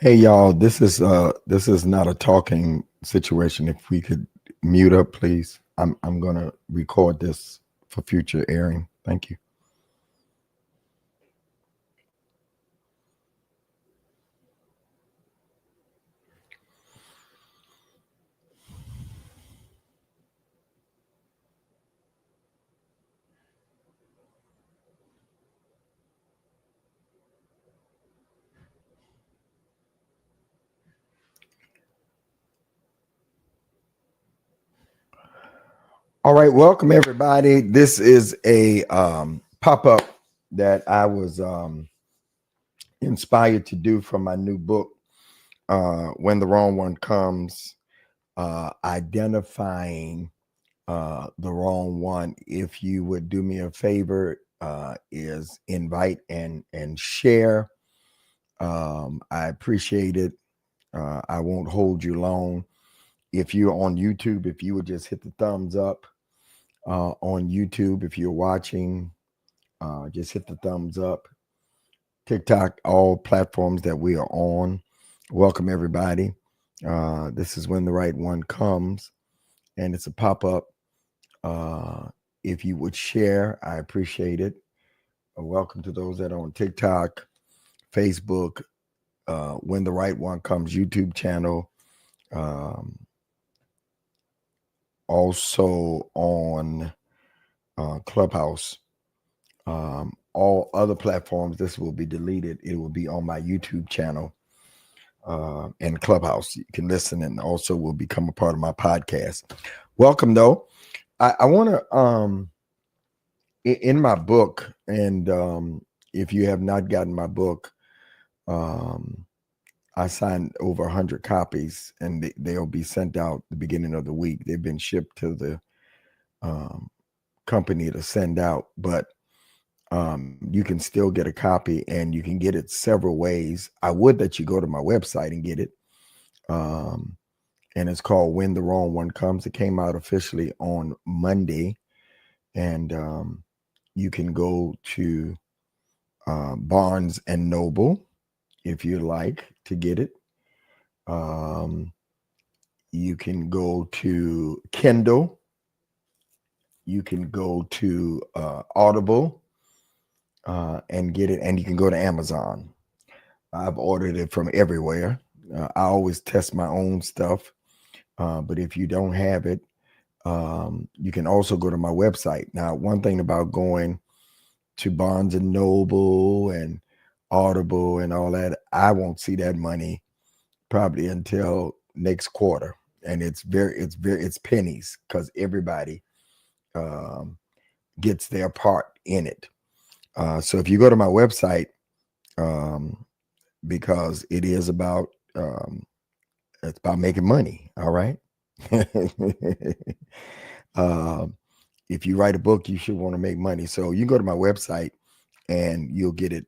Hey y'all, this is not a talking situation. If we could mute up, please. I'm gonna record this for future airing. Thank you. All right, welcome everybody. This is a pop-up that I was inspired to do from my new book, When the Wrong One Comes, identifying the wrong one. If you would do me a favor, is invite and share. I appreciate it. I won't hold you long. If you're on YouTube, if you would just hit the thumbs up on YouTube. If you're watching, just hit the thumbs up. TikTok, all platforms that we are on. Welcome everybody. This is When the Right One Comes, and it's a pop-up. If you would share, I appreciate it. Welcome to those that are on TikTok, Facebook, When the Right One Comes YouTube channel. Also on Clubhouse. All other platforms, this will be deleted. It will be on my YouTube channel and Clubhouse. You can listen and also will become a part of my podcast. Welcome, though. I want to, in my book, and if you have not gotten my book, I signed over 100 copies, and they'll be sent out the beginning of the week. They've been shipped to the company to send out, but you can still get a copy, and you can get it several ways. I would that you go to my website and get it. And it's called When the Wrong One Comes. It came out officially on Monday, and you can go to Barnes and Noble if you like to get it. You can go to Kindle. You can go to Audible and get it, and you can go to Amazon. I've ordered it from everywhere. I always test my own stuff, but if you don't have it, you can also go to my website. Now, one thing about going to Barnes and Noble and Audible and all that, I won't see that money probably until next quarter, and it's pennies because everybody gets their part in it. So if you go to my website, because it is about it's about making money. All right. If you write a book, you should want to make money. So you go to my website and you'll get it.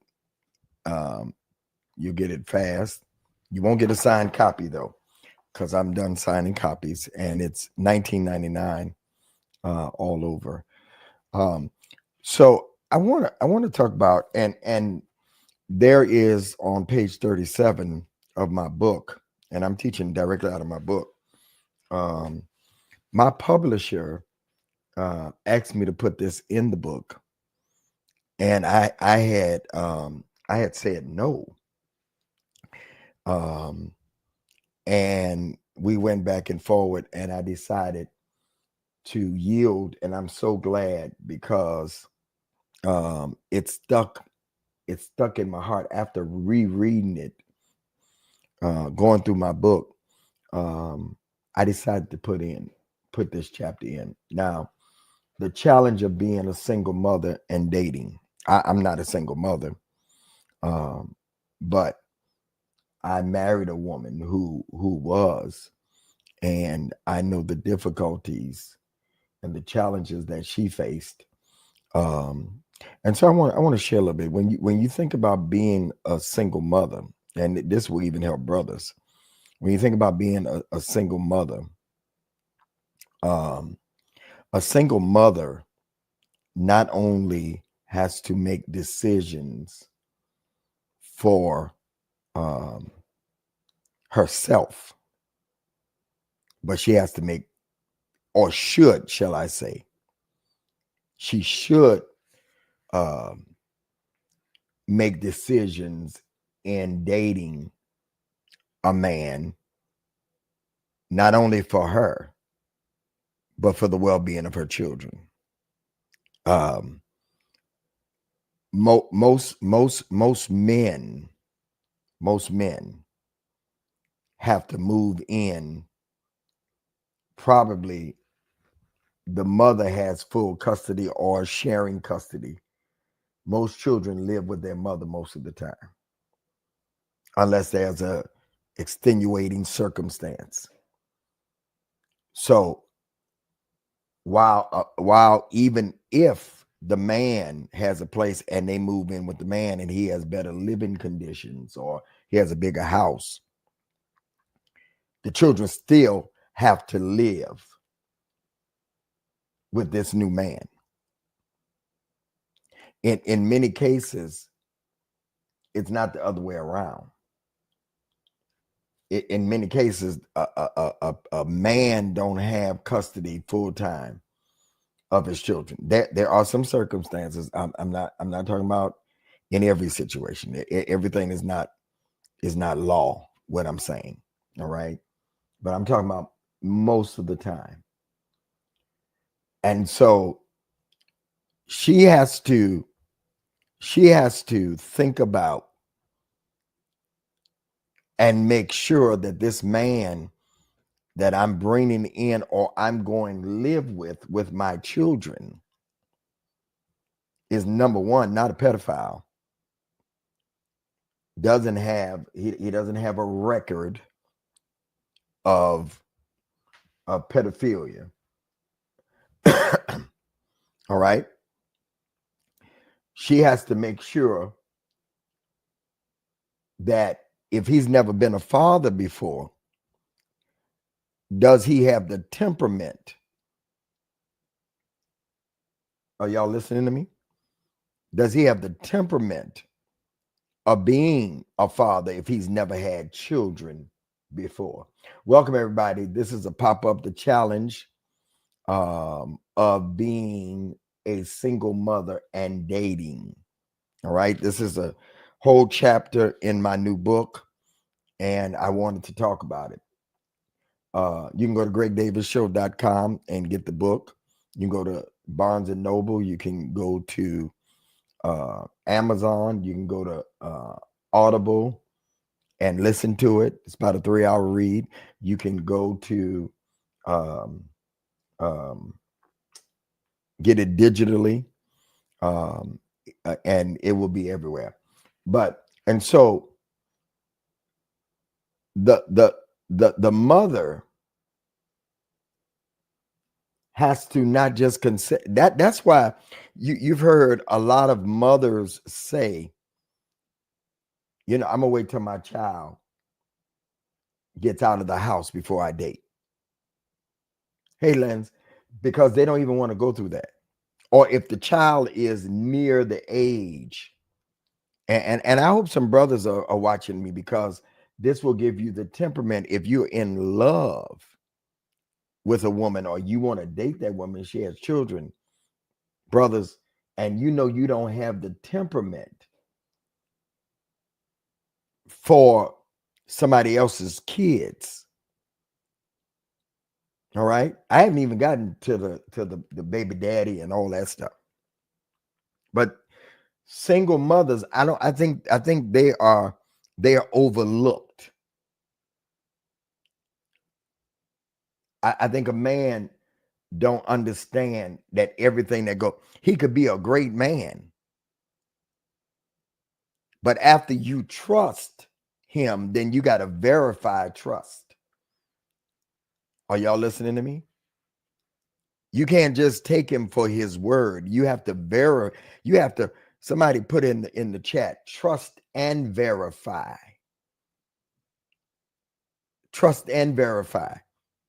You'll get it fast. You won't get a signed copy though, because I'm done signing copies, and it's $19.99 all over. So I want to talk about, and there is on page 37 of my book, and I'm teaching directly out of my book. My publisher asked me to put this in the book, and I had said no. And we went back and forward, and I decided to yield, and I'm so glad because it stuck in my heart after rereading it, going through my book. I decided to put this chapter in. Now, the challenge of being a single mother and dating. I'm not a single mother, but I married a woman who was, and I know the difficulties and the challenges that she faced. And so I want to share a little bit. When you think about being a single mother, and this will even help brothers. When you think about being a single mother, a single mother not only has to make decisions for herself, but she has to make, or should, shall I say, she should make decisions in dating a man, not only for her, but for the well-being of her children. Most men have to move in. Probably the mother has full custody or sharing custody. Most children live with their mother most of the time, unless there's a extenuating circumstance. So while even if the man has a place and they move in with the man and he has better living conditions or he has a bigger house, the children still have to live with this new man. In many cases, it's not the other way around. In many cases, a man don't have custody full time of his children. There are some circumstances. I'm not talking about in every situation. Everything is not law. What I'm saying, all right, but I'm talking about most of the time. And so she has to think about and make sure that this man that I'm bringing in or I'm going to live with my children is, number one, not a pedophile. He doesn't have a record of pedophilia. All right. She has to make sure that if he's never been a father before, does he have the temperament? Are y'all listening to me? Does he have the temperament of being a father if he's never had children before? Welcome, everybody. This is a pop-up, the challenge of being a single mother and dating. All right. This is a whole chapter in my new book, and I wanted to talk about it. You can go to gregdavisshow.com and get the book. You can go to Barnes and Noble. You can go to Amazon. You can go to Audible and listen to it. It's about a 3-hour read. You can go to get it digitally, and it will be everywhere. And so the mother has to not just consent. That's why you've heard a lot of mothers say, I'm gonna wait till my child gets out of the house before I date. Hey, Lens, because they don't even want to go through that. Or if the child is near the age, and I hope some brothers are watching me, because this will give you the temperament. If you're in love with a woman or you want to date that woman, she has children, brothers, and you don't have the temperament for somebody else's kids. All right. I haven't even gotten to the baby daddy and all that stuff. But single mothers, I think they are overlooked. I think a man don't understand that everything he could be a great man, but after you trust him, then you got to verify trust. Are y'all listening to me? You can't just take him for his word. You have to somebody put in the chat, trust and verify. Trust and verify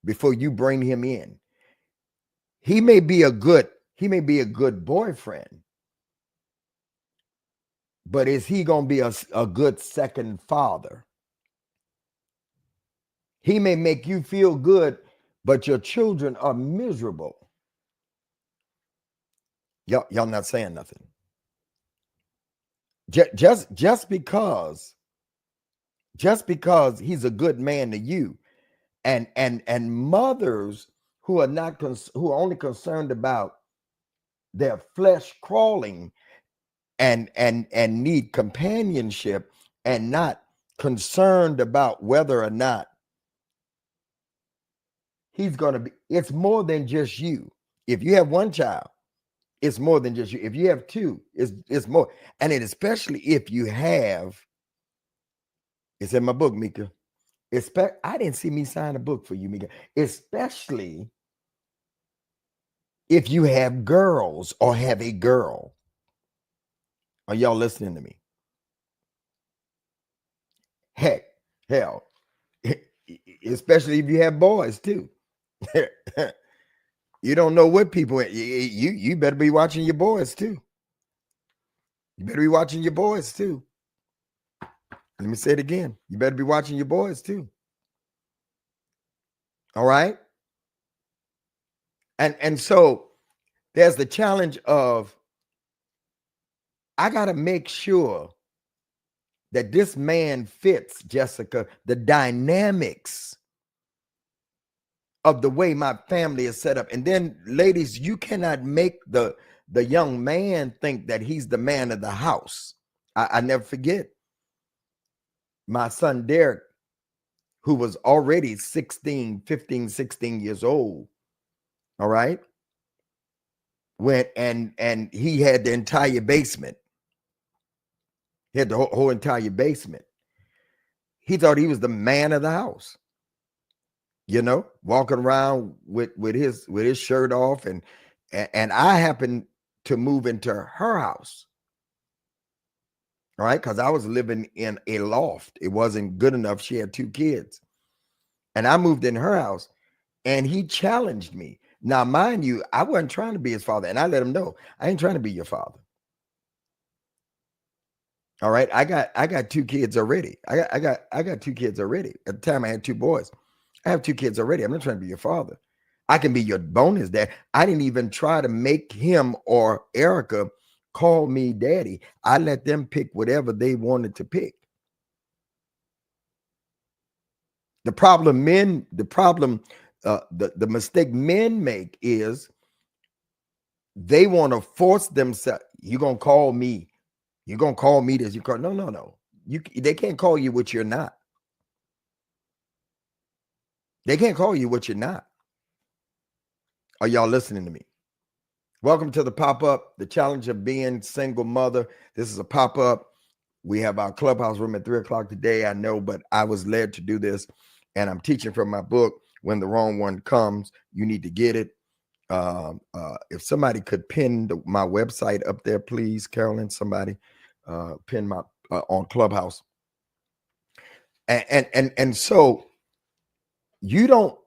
before you bring him in. He may be a good boyfriend, But is he going to be a good second father? He may make you feel good, but your children are miserable. Y'all not saying nothing. Just because he's a good man to you, and mothers who are not who are only concerned about their flesh crawling and need companionship and not concerned about whether or not he's going to be. It's more than just you. If you have one child, it's more than just you. If you have two, it's more. And it, especially if you have, it's in my book, Mika. I didn't see me sign a book for you, Mika. Especially if you have girls or have a girl. Are y'all listening to me? Hell, especially if you have boys too. You don't know what people. You better be watching your boys too. You better be watching your boys too. Let me say it again. You better be watching your boys too. All right. And so there's the challenge of, I got to make sure that this man fits, Jessica, the dynamics of the way my family is set up. And then, ladies, you cannot make the young man think that he's the man of the house. I never forget my son Derek, who was already 15, 16 years old. All right. Went and he had the entire basement. He had the whole entire basement. He thought he was the man of the house. You know, walking around with his shirt off, and I happened to move into her house. All right, because I was living in a loft. It wasn't good enough. She had 2 kids. And I moved in her house, and he challenged me. Now, mind you, I wasn't trying to be his father. And I let him know, I ain't trying to be your father. All right. I got 2 kids already. I got 2 kids already. At the time I had 2 boys. I have 2 kids already. I'm not trying to be your father. I can be your bonus dad. I didn't even try to make him or Erica call me daddy. I let them pick whatever they wanted to pick. The mistake men make is they want to force themselves. You're going to call me. You're going to call me this. No. They can't call you what you're not. They can't call you what you're not. Are y'all listening to me? Welcome to the pop-up, the challenge of being single mother. This is a pop-up. We have our clubhouse room at 3:00 today. I know, but I was led to do this, and I'm teaching from my book. When the wrong one comes, you need to get it. If somebody could pin my website up there, please, Carolyn. Somebody pin my on Clubhouse. And so you don't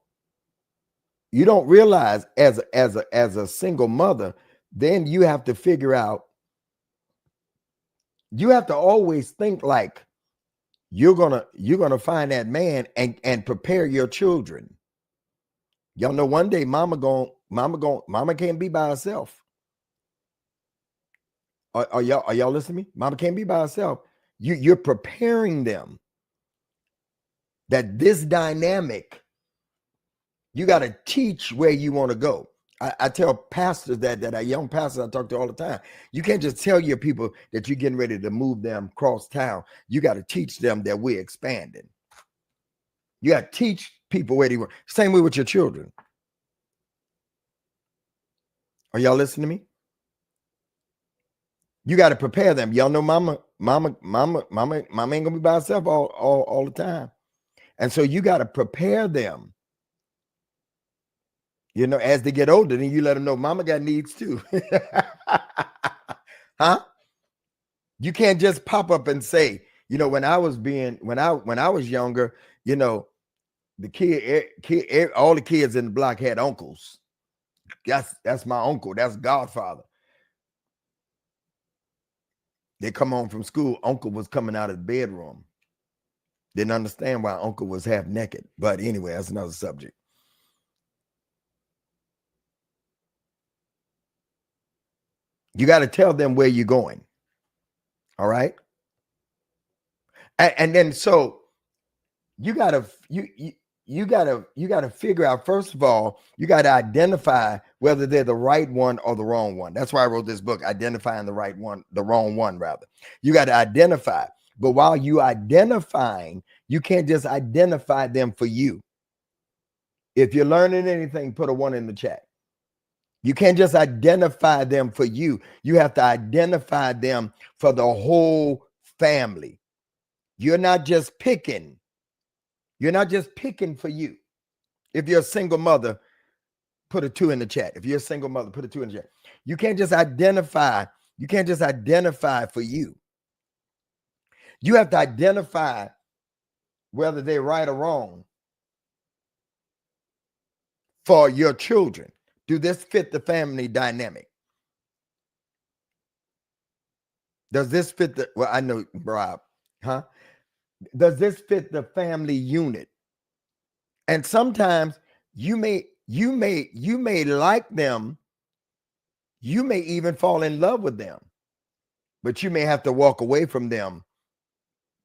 realize as a single mother, then you have to figure out. You have to always think like you're gonna find that man and prepare your children. Y'all know one day mama can't be by herself. Are y'all listening to me? Mama can't be by herself. You're preparing them that this dynamic, you got to teach where you want to go. I tell pastors that are young pastors I talk to all the time. You can't just tell your people that you're getting ready to move them across town. You got to teach them that we're expanding. You got to teach people where they were. Same way with your children. Are y'all listening to me? You got to prepare them. Y'all know mama ain't gonna be by herself all the time. And so you got to prepare them. You know, as they get older, then you let them know mama got needs too. Huh? You can't just pop up and say, you know, when I was younger, you know, all the kids in the block had uncles. That's my uncle. That's Godfather. They come home from school. Uncle was coming out of the bedroom. Didn't understand why uncle was half naked. But anyway, that's another subject. You got to tell them where you're going. All right. And then so you gotta figure out, first of all, you got to identify whether they're the right one or the wrong one. That's why I wrote this book, Identifying the Right One, the Wrong One, rather. You got to identify. But while you identifying, you can't just identify them for you. If you're learning anything, put a 1 in the chat. You can't just identify them for you. You have to identify them for the whole family. You're not just picking. You're not just picking for you. If you're a single mother, put a 2 in the chat. If you're a single mother, put a 2 in the chat. You can't just identify. You can't just identify for you. You have to identify whether they're right or wrong for your children. Do this fit the family dynamic? Does this fit the, well, I know, Rob, huh? Does this fit the family unit? And sometimes you may like them. You may even fall in love with them, but you may have to walk away from them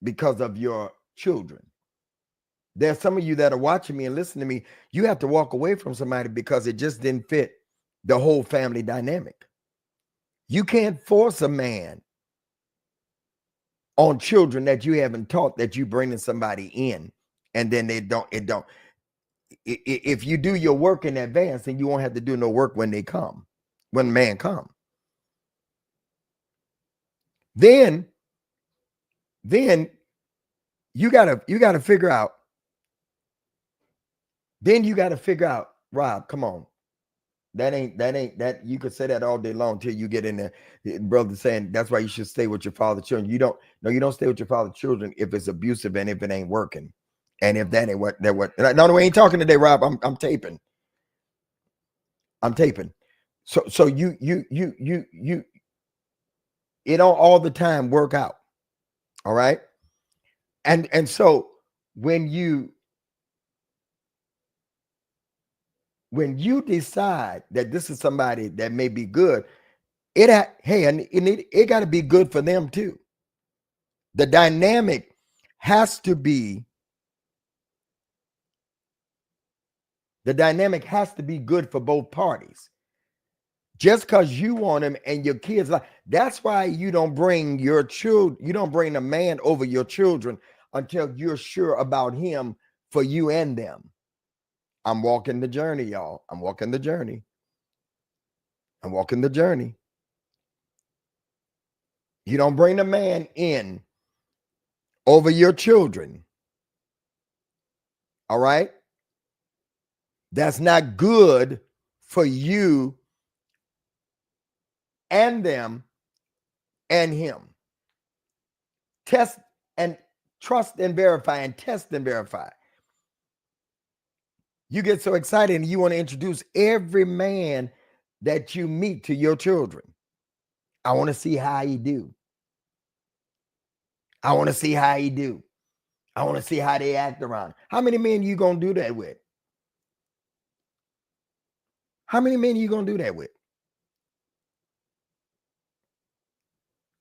because of your children. There's some of you that are watching me and listening to me. You have to walk away from somebody because it just didn't fit the whole family dynamic. You can't force a man on children that you haven't taught, that you bringing somebody in, and then if you do your work in advance, then you won't have to do no work when they come, when man come. Then you gotta figure out. Then you gotta figure out, Rob, come on. That you could say that all day long till you get in there. Brother saying that's why you should stay with your father's children. You don't stay with your father's children if it's abusive and if it ain't working. And if that ain't what. No, we ain't talking today, Rob. I'm taping. So you it don't all the time work out. All right. And so when you decide that this is somebody that may be good, it got to be good for them too. The dynamic has to be good for both parties. Just because you want him and your kids, like, that's why you don't bring your children, you don't bring a man over your children until you're sure about him for you and them. I'm walking the journey, y'all. I'm walking the journey. You don't bring a man in over your children. All right? That's not good for you and them and him. Test and trust and verify, and test and verify. You get so excited and you want to introduce every man that you meet to your children. I want to see how he do. I want to see how they act around. How many men you going to do that with?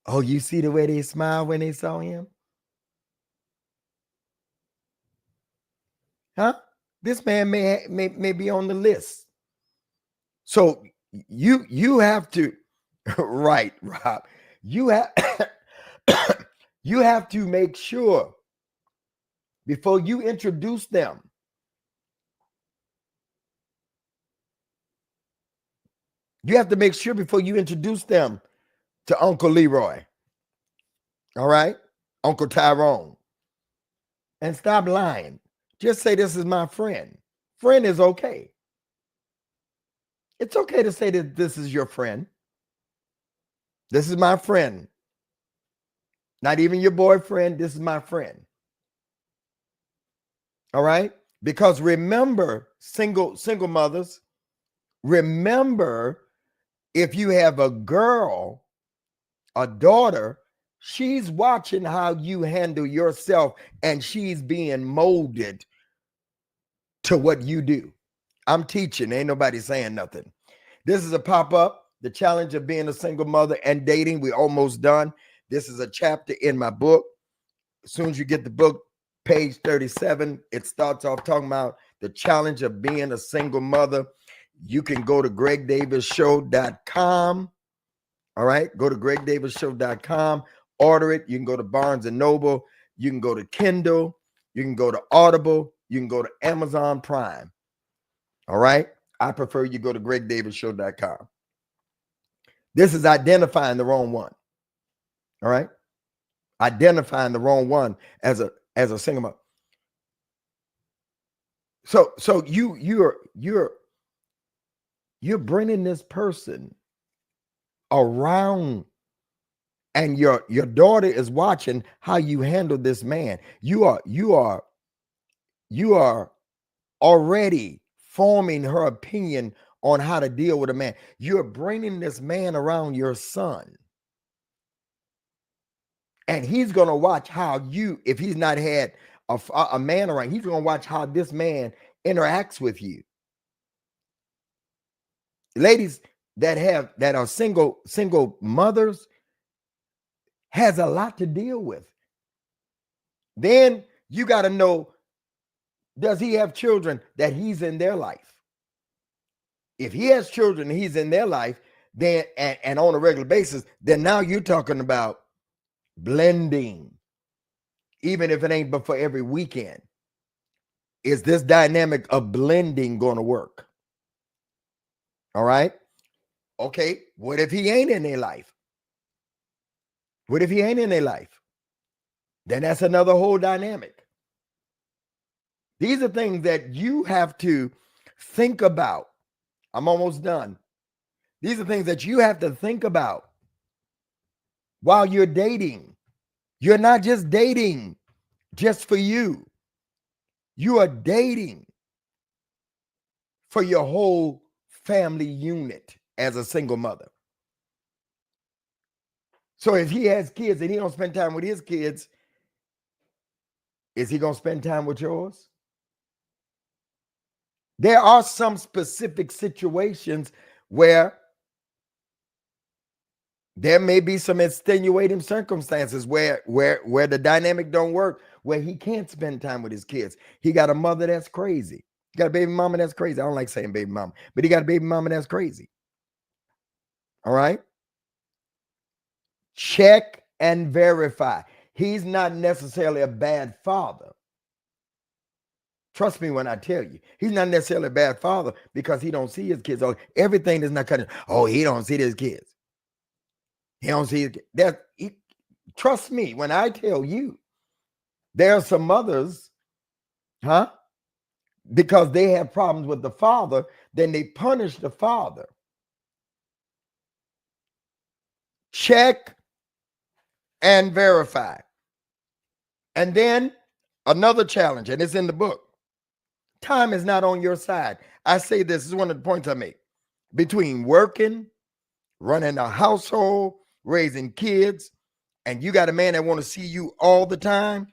Oh, you see the way they smile when they saw him? Huh? This man may be on the list. So you have to, right, Rob, you have you have to make sure before you introduce them. You have to make sure before you introduce them to Uncle Leroy. All right? Uncle Tyrone. And stop lying. Just say, this is my friend. Friend is okay. It's okay to say that this is your friend. This is my friend. Not even your boyfriend. This is my friend. All right? Because remember, single mothers, remember, if you have a girl, a daughter She's watching how you handle yourself, and she's being molded to what you do. I'm teaching. Ain't nobody saying nothing. This is a pop-up, the challenge of being a single mother and dating. We're almost done. This is a chapter in my book. As soon as you get the book, page 37, it starts off talking about the challenge of being a single mother. You can go to gregdavisshow.com. All right, go to gregdavisshow.com, order it. You can go to Barnes and Noble. You can go to Kindle. You can go to Audible. You can go to Amazon Prime. All right, I prefer you go to gregdavisshow.com. This is identifying the wrong one. All right, identifying the wrong one as a single mother. So you're bringing this person around, and your daughter is watching how you handle this man. You are already forming her opinion on how to deal with a man. You're bringing this man around your son, and he's going to watch how you, if he's not had a man around, he's going to watch how this man interacts with you. Ladies that are single mothers has a lot to deal with. Then you got to know, does he have children that he's in their life? If he has children and he's in their life, then and on a regular basis, then now you're talking about blending, even if it ain't but for every weekend. Is this dynamic of blending going to work? All right. Okay. What if he ain't in their life? What if he ain't in their life? Then that's another whole dynamic. These are things that you have to think about. I'm almost done. These are things that you have to think about while you're dating. You're not just dating just for you. You are dating for your whole family unit as a single mother. So if he has kids and he don't spend time with his kids, is he going to spend time with yours? There are some specific situations where there may be some extenuating circumstances where the dynamic don't work, where he can't spend time with his kids. He got a mother that's crazy. He got a baby mama that's crazy. I don't like saying baby mama, but he got a baby mama that's crazy. All right. Check and verify. He's not necessarily a bad father. Trust me when I tell you, he's not necessarily a bad father because he don't see his kids. Everything is not cutting. Oh, he don't see his kids. He don't see that. Trust me when I tell you, there are some mothers, because they have problems with the father, then they punish the father. Check and verify. And then another challenge, and it's in the book. Time is not on your side. I say this is one of the points I make. Between working, running a household, raising kids, and you got a man that want to see you all the time,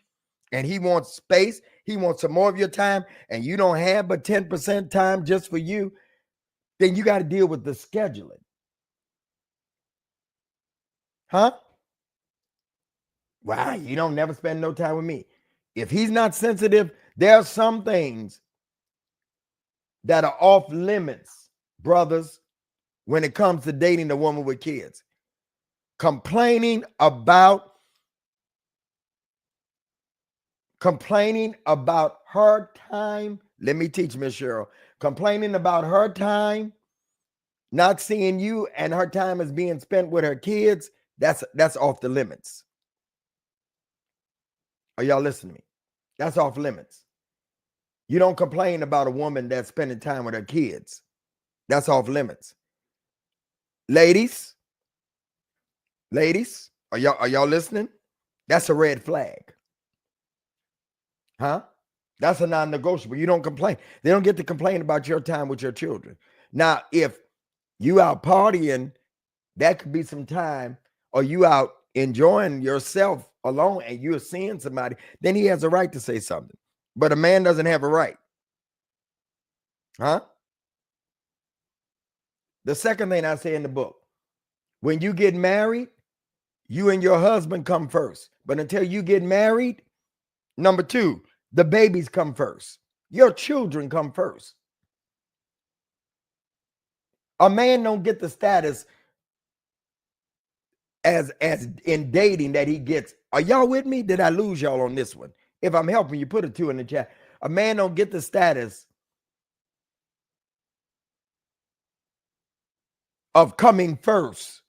and he wants space, he wants some more of your time, and you don't have but 10% time just for you, then you got to deal with the scheduling. Wow, you don't never spend no time with me. If he's not sensitive, there are some things that are off limits, brothers, when it comes to dating a woman with kids. Complaining about her time. Let me teach Miss Cheryl. Complaining about her time, not seeing you, and her time is being spent with her kids. That's off the limits. Are y'all listening to me? That's off limits. You don't complain about a woman that's spending time with her kids. That's off limits. Ladies, are y'all listening? That's a red flag. That's a non-negotiable. You don't complain. They don't get to complain about your time with your children. Now, if you out partying, that could be some time, or you out enjoying yourself alone and you're seeing somebody, then he has a right to say something. But a man doesn't have a right. Huh? The second thing I say in the book, when you get married, you and your husband come first. But until you get married, number two, the babies come first. Your children come first. A man don't get the status as in dating that he gets. Are y'all with me? Did I lose y'all on this one? If I'm helping you, put a 2 in the chat. A man don't get the status of coming first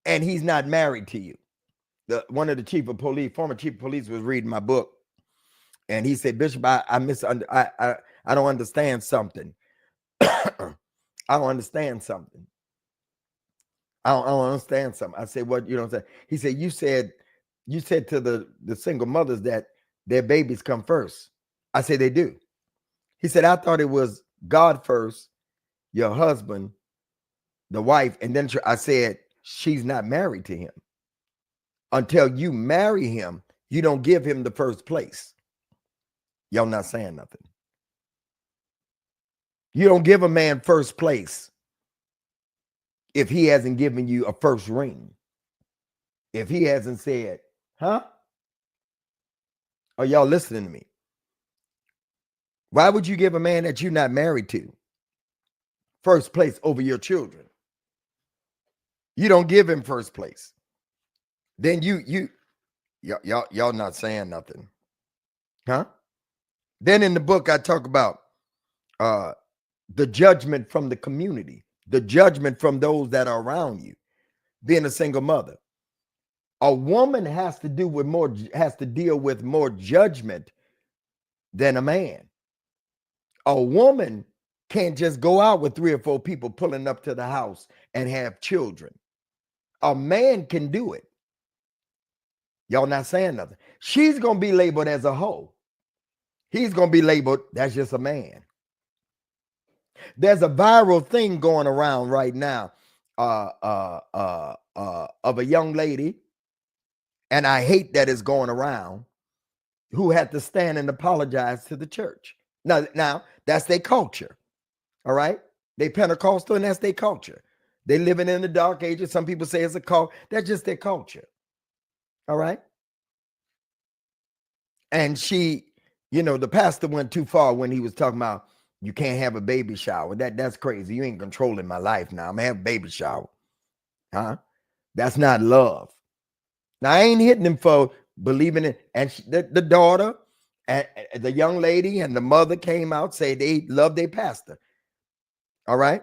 and he's not married to you. One of the chief of police, former chief of police, was reading my book, and he said, Bishop, I don't understand something. I don't understand something. I don't understand something. I said, what you don't say? He said, you said to the single mothers that their babies come first. I said, they do. He said, I thought it was God first, your husband, the wife, and then I said, she's not married to him. Until you marry him, you don't give him the first place. Y'all not saying nothing. You don't give a man first place if he hasn't given you a first ring. If he hasn't said, huh? Are y'all listening to me? Why would you give a man that you're not married to first place over your children? You don't give him first place. Then y'all not saying nothing. Huh? Then in the book, I talk about the judgment from the community, the judgment from those that are around you, being a single mother. A woman has to deal with more judgment than a man. A woman can't just go out with 3 or 4 people pulling up to the house and have children. A man can do it. Y'all not saying nothing. She's going to be labeled as a hoe. He's going to be labeled, that's just a man. There's a viral thing going around right now of a young lady, and I hate that it's going around, who had to stand and apologize to the church. Now that's their culture. All right? They Pentecostal, and that's their culture. They living in the dark ages. Some people say it's a cult. That's just their culture. All right? And she, the pastor went too far when he was talking about you can't have a baby shower. That's crazy. You ain't controlling my life now. I'm gonna have a baby shower. Huh? That's not love. Now, I ain't hitting him for believing it. And the daughter and the young lady and the mother came out, say they love their pastor. All right?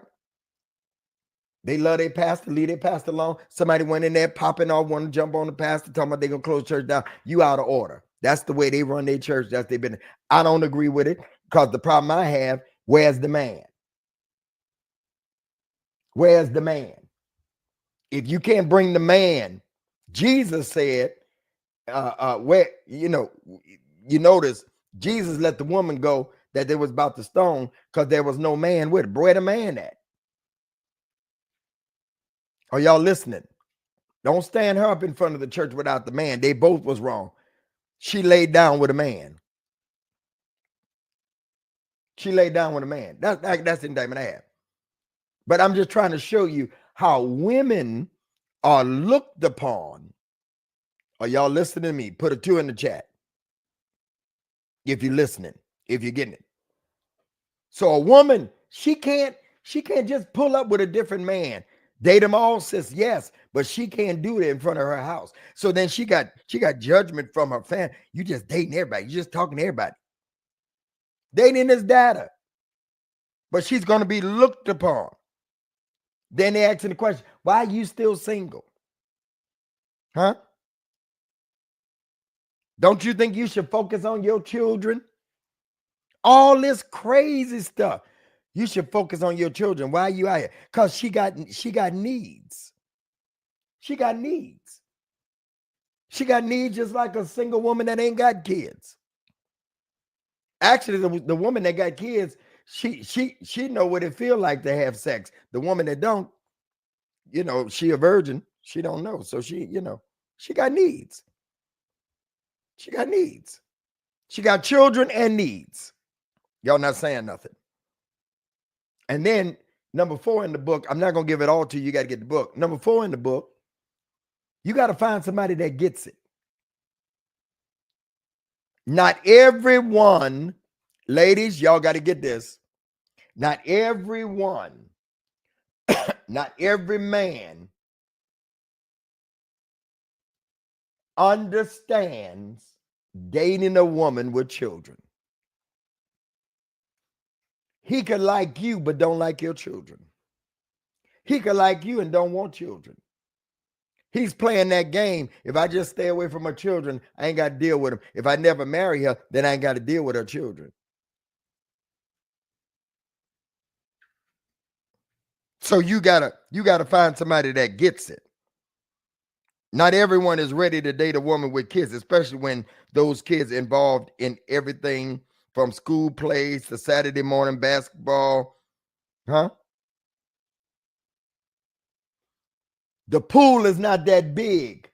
They love their pastor, leave their pastor alone. Somebody went in there popping off, want to jump on the pastor, talking about they're going to close church down. You out of order. That's the way they run their church. That's their business. I don't agree with it, because the problem I have, where's the man? Where's the man? If you can't bring the man, Jesus said, where, you notice Jesus let the woman go that they was about to stone because there was no man with her. Where the man at? Are y'all listening? Don't stand her up in front of the church without the man. They both was wrong. She laid down with a man. She laid down with a man. That's the indictment I have. But I'm just trying to show you how women are looked upon. Are y'all listening to me? Put a 2 in the chat if you're listening, if you're getting it. So a woman, she can't just pull up with a different man. Date them all, sis, yes, but she can't do it in front of her house. So then she got judgment from her family. You just dating everybody. You just talking to everybody. Dating is data. But she's going to be looked upon. Then they asking the question, why are you still single? Huh? Don't you think you should focus on your children? All this crazy stuff. You should focus on your children. Why are you out here? Because she got needs. She got needs. She got needs just like a single woman that ain't got kids. Actually, the woman that got kids, she know what it feel like to have sex. The woman that don't, she a virgin. She don't know. So she, She got needs. She got needs. She got children and needs. Y'all not saying nothing. And then number 4 in the book, I'm not going to give it all to you. You got to get the book. Number 4 in the book, you got to find somebody that gets it. Not everyone, ladies, y'all got to get this. Not everyone, not every man understands dating a woman with children. He could like you, but don't like your children. He could like you and don't want children. He's playing that game. If I just stay away from her children, I ain't got to deal with them. If I never marry her, then I ain't got to deal with her children. So you gotta find somebody that gets it. Not everyone is ready to date a woman with kids, especially when those kids involved in everything from school plays to Saturday morning basketball. Huh? The pool is not that big.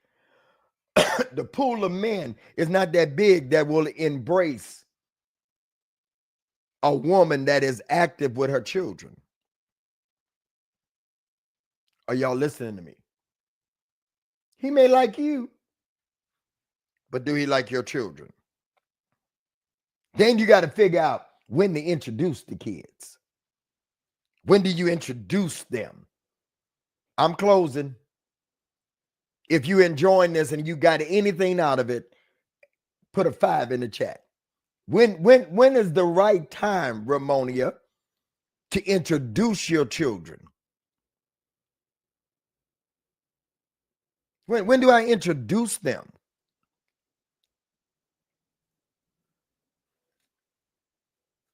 The pool of men is not that big that will embrace a woman that is active with her children. Are y'all listening to me? He may like you, but do he like your children? Then you got to figure out when to introduce the kids. When do you introduce them? I'm closing. If you're enjoying this and you got anything out of it, put a 5 in the chat. When is the right time, Ramonia, to introduce your children? When do I introduce them?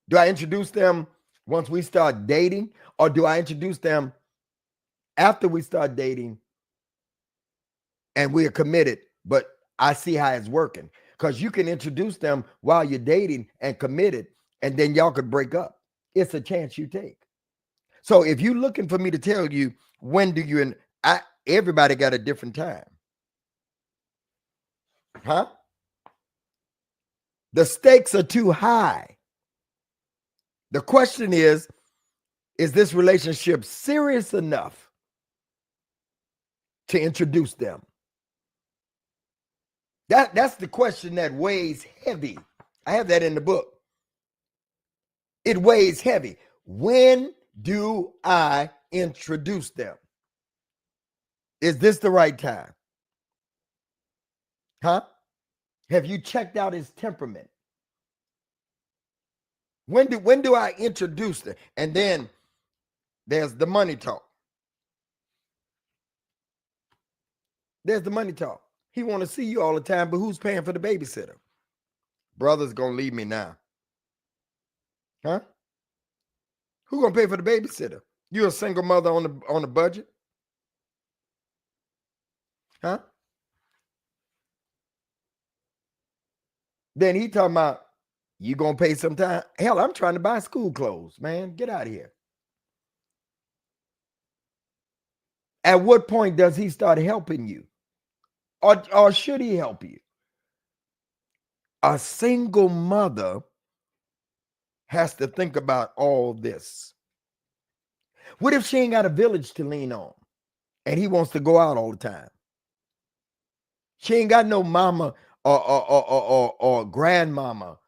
Do I introduce them once we start dating, or do I introduce them after we start dating and we are committed, but I see how it's working? Because you can introduce them while you're dating and committed, and then y'all could break up. It's a chance you take. So if you're looking for me to tell you when do you, everybody got a different time. Huh? The stakes are too high. The question is this relationship serious enough to introduce them? That's the question that weighs heavy. I have that in the book. It weighs heavy. When do I introduce them? Is this the right time? Huh? Have you checked out his temperament? When do I introduce them? And then there's the money talk. There's the money talk. He want to see you all the time, but who's paying for the babysitter? Brother's gonna leave me now. Huh? Who gonna pay for the babysitter? You a single mother on the budget? Huh? Then he talking about you gonna pay some time. Hell, I'm trying to buy school clothes, man. Get out of here. At what point does he start helping you? Or should he help you? A single mother has to think about all this. What if she ain't got a village to lean on and he wants to go out all the time? She ain't got no mama or grandmama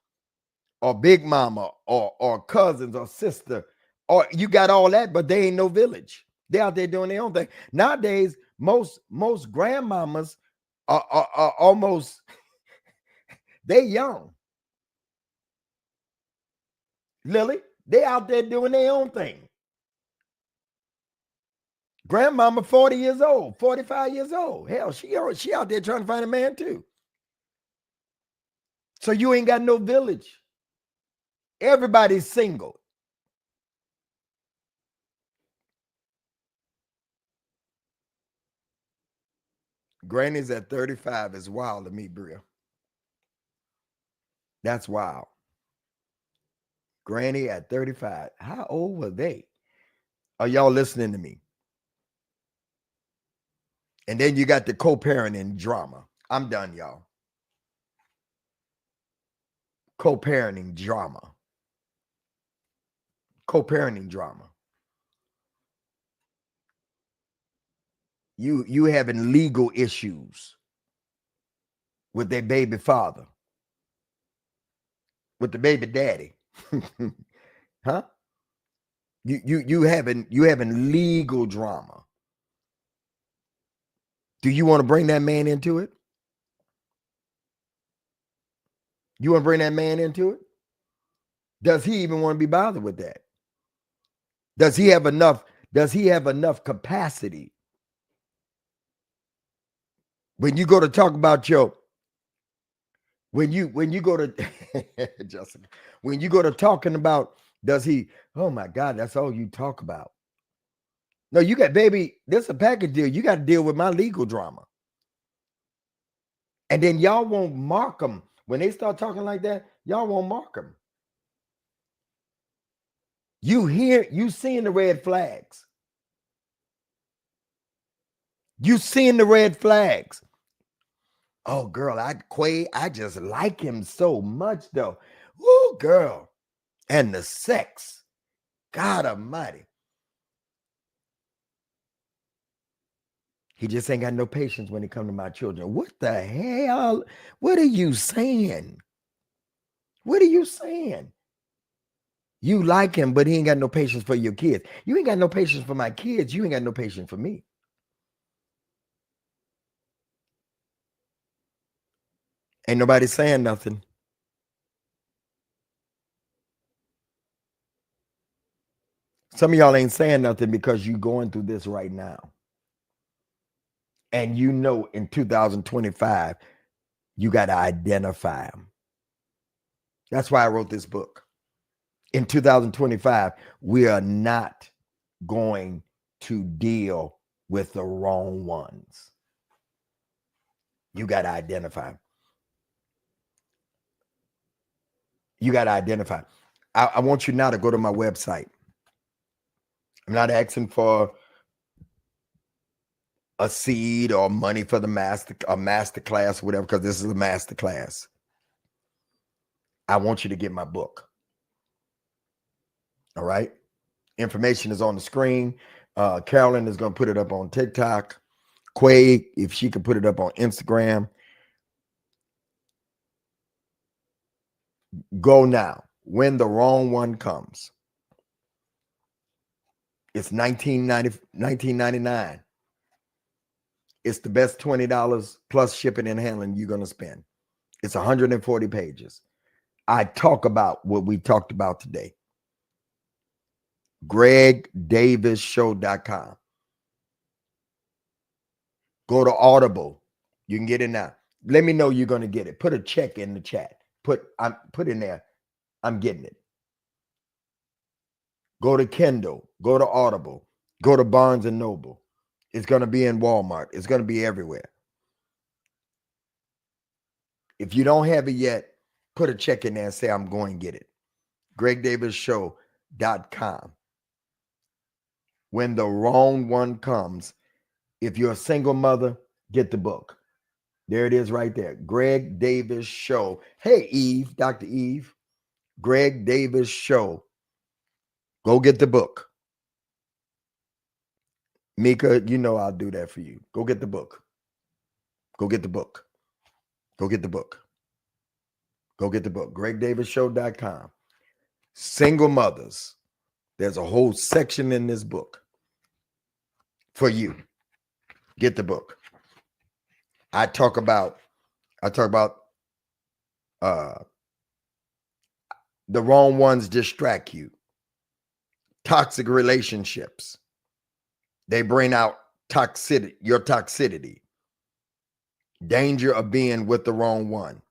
or big mama or cousins or sister, or you got all that, but they ain't no village. They out there doing their own thing. Nowadays, most grandmamas are almost they young. Lily, they out there doing their own thing. Grandmama 40 years old, 45 years old. Hell, she out there trying to find a man too. So you ain't got no village. Everybody's single. Granny's at 35 is wild to me, Bria. That's wild. Granny at 35. How old were they? Are y'all listening to me? And then you got the co-parenting drama. I'm done, y'all. Co-parenting drama. Co-parenting drama. You having legal issues with their baby father, with the baby daddy. Huh? You having legal drama. Do you want to bring that man into it? You want to bring that man into it? Does he even want to be bothered with that? Does he have enough capacity? When you go to talk about when you go to Jessica, when you go to talking about, does he, oh my God, that's all you talk about. No, you got, baby, this is a package deal. You got to deal with my legal drama. And then y'all won't mark them. When they start talking like that, y'all won't mark them. You seeing the red flags. You seeing the red flags. Oh, girl, I just like him so much, though. Woo, girl. And the sex. God almighty. He just ain't got no patience when it comes to my children. What the hell? What are you saying? What are you saying? You like him, but he ain't got no patience for your kids. You ain't got no patience for my kids. You ain't got no patience for me. Ain't nobody saying nothing. Some of y'all ain't saying nothing because you going through this right now. And you know in 2025, you got to identify them. That's why I wrote this book. In 2025, we are not going to deal with the wrong ones. You got to identify. You got to identify. I want you now to go to my website. I'm not asking for a seed or money for the master class or whatever, because this is a master class. I want you to get my book. All right. Information is on the screen. Carolyn is going to put it up on TikTok. Quay, if she could put it up on Instagram. Go now. When the Wrong One Comes. It's $19.99. It's the best $20 plus shipping and handling you're going to spend. It's 140 pages. I talk about what we talked about today. GregDavisShow.com. Go to Audible. You can get it now. Let me know you're going to get it. Put a check in the chat. Put in there, I'm getting it. Go to Kindle. Go to Audible. Go to Barnes and Noble. It's going to be in Walmart. It's going to be everywhere. If you don't have it yet, put a check in there and say, I'm going to get it. GregDavisShow.com. When the Wrong One Comes. If you're a single mother, get the book. There it is right there. Greg Davis Show. Hey, Eve, Dr. Eve. Greg Davis Show. Go get the book. Mika, you know I'll do that for you. Go get the book. Go get the book. Go get the book. Go get the book. GregDavisShow.com. Single mothers. There's a whole section in this book for you. Get the book. I talk about the wrong ones distract you. Toxic relationships. They bring out your toxicity. Danger of being with the wrong one.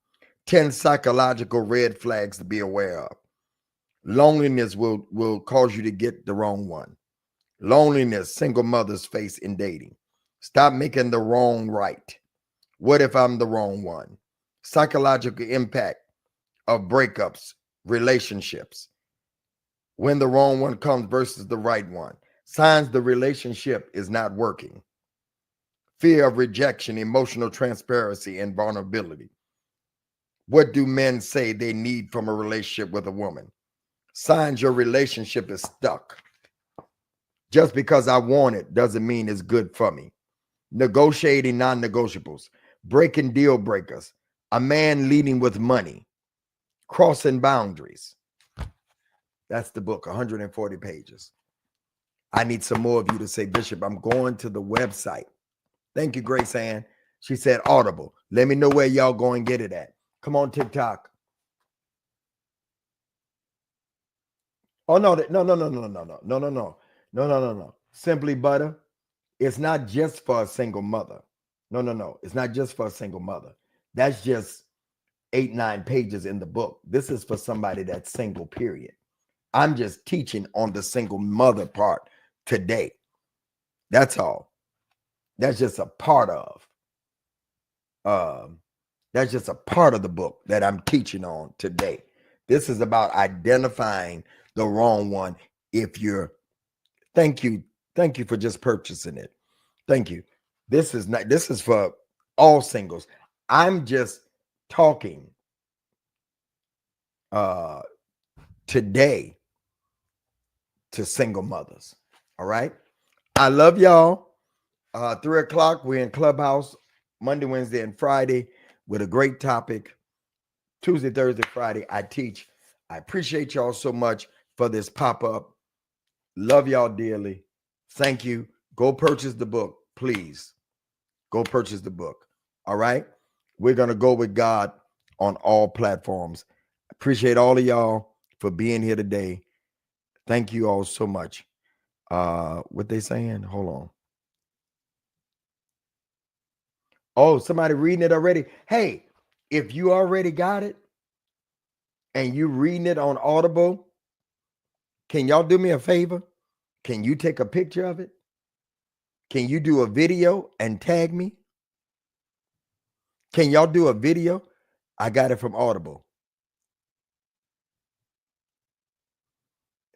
10 psychological red flags to be aware of. Loneliness will cause you to get the wrong one. Loneliness, single mothers face in dating. Stop making the wrong right. What if I'm the wrong one? Psychological impact of breakups, relationships. When the wrong one comes versus the right one. Signs the relationship is not working. fear of rejection, emotional transparency, and vulnerability. What do men say they need from a relationship with a woman? Signs your relationship is stuck. Just because I want it doesn't mean it's good for me. Negotiating non-negotiables, breaking deal breakers, a man leading with money, crossing boundaries. That's the book, 140 pages. I need some more of you to say, Bishop, I'm going to the website. Thank you, Grace Ann. She said Audible. Let me know where y'all go and get it at. Come on, TikTok. Oh, no. Simply Butter. It's not just for a single mother. No. It's not just for a single mother. That's just 8-9 pages in the book. This is for somebody that's single, period. I'm just teaching on the single mother part today. That's all. That's just a part of. That's just a part of the book that I'm teaching on today. This is about identifying the wrong one. If you're, thank you for just purchasing it. Thank you. This is for all singles. I'm just talking today to single mothers. All right. I love y'all. 3 o'clock, we're in Clubhouse Monday, Wednesday, and Friday with a great topic. Tuesday, Thursday, Friday, I teach. I appreciate y'all so much for this pop-up. Love y'all dearly. Thank you. Go purchase the book, please. Go purchase the book. All right. We're going to go with God on all platforms. Appreciate all of y'all for being here today. Thank you all so much. What they saying? Hold on. Oh, somebody reading it already. Hey, if you already got it and you reading it on Audible, can y'all do me a favor? Can you take a picture of it? Can you do a video and tag me? Can y'all do a video? I got it from Audible.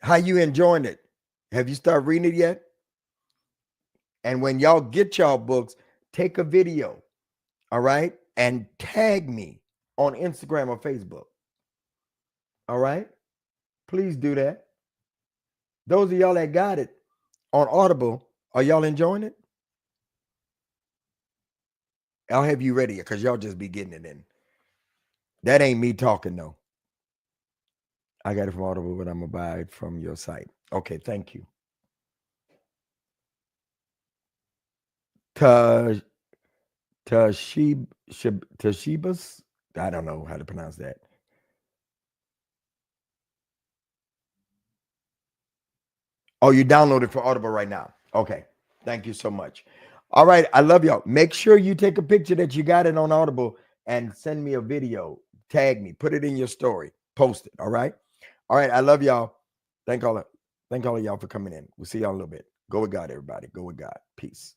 How you enjoying it? Have you started reading it yet? And when y'all get y'all books, take a video, all right? And tag me on Instagram or Facebook. All right? Please do that. Those of y'all that got it on Audible, are y'all enjoying it? I'll have you ready because y'all just be getting it in. That ain't me talking, though. I got it from Audible, but I'm going to buy it from your site. Okay, thank you. Toshibas? I don't know how to pronounce that. Oh, you downloaded for Audible right now. Okay. Thank you so much. All right. I love y'all. Make sure you take a picture that you got it on Audible and send me a video. Tag me. Put it in your story. Post it. All right. All right. I love y'all. Thank all of y'all for coming in. We'll see y'all in a little bit. Go with God, everybody. Go with God. Peace.